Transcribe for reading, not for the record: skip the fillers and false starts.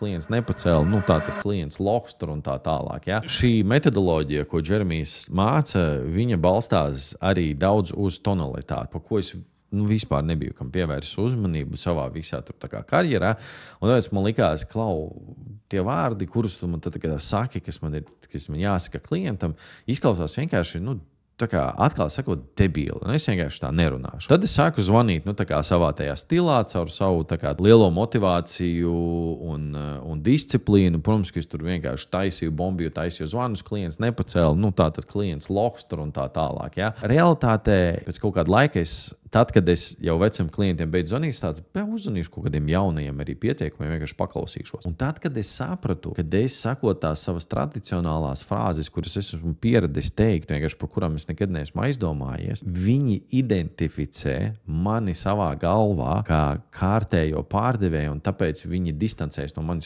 klients nepacēla, tātad klients loks tur un tā tālāk. Ja? Šī metodoloģija, ko Džeremijs māca, viņa balstās arī daudz uz tonalitāti, pa ko es vispār nebiju kam pievērsis uzmanību savā visā karjerā. Un tāpēc man likās, tie vārdi, kurus tu man saki, kas man jāsaka klientam, izklausās vienkārši, atkal sakot, debīli. Es vienkārši tā nerunāšu. Tad es sāku zvanīt savā tajā stilā, caur savu lielo motivāciju un disciplīnu. Protams, ka es tur vienkārši taisīju zvanus, klients nepacēla, tātad klients loks tur un tā tālāk. Ja? Realitātē pēc kaut kāda laika tad, kad es jau veciem klientiem beidzu zvanīt, uzzvanīšu kaut kādiem jaunajiem arī pieteikumiem, vienkārši paklausīšos. Un tad, kad es sapratu, ka es sakot tās savas tradicionālās frāzes, kuras es esmu pieradis teikt, vienkārši par kurām es nekad neesmu aizdomājies, viņi identificē mani savā galvā kā kārtējo pārdevēju, un tāpēc viņi distancējas no manis